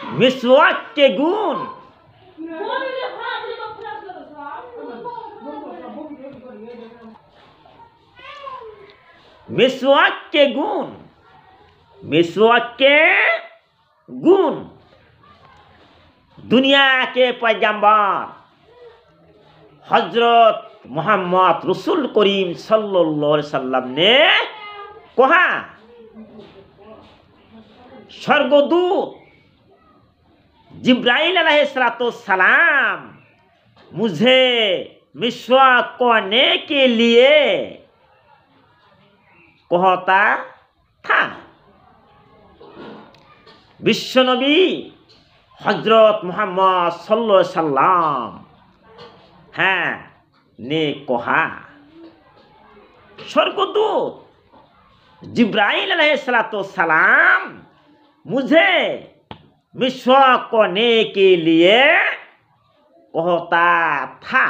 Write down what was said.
मिसवाक के गुण, मिसवाक के गुण, मिसवाक के गुण दुनिया के पैगंबर हजरत मोहम्मद रसूल करीम सल्लल्लाहु अलैहि वसल्लम ने कहा, स्वर्गदूत जिब्राइल अलैहिस्सलाम मुझे मिसवाक करने के लिए कहता था। विश्व नबी हजरत मोहम्मद सल्लल्लाहु अलैहि वसल्लम ने कहा, स्वर्गदूत जिब्राइल अलैहिस्सलाम मुझे मिसवाक करने के लिए कहता था।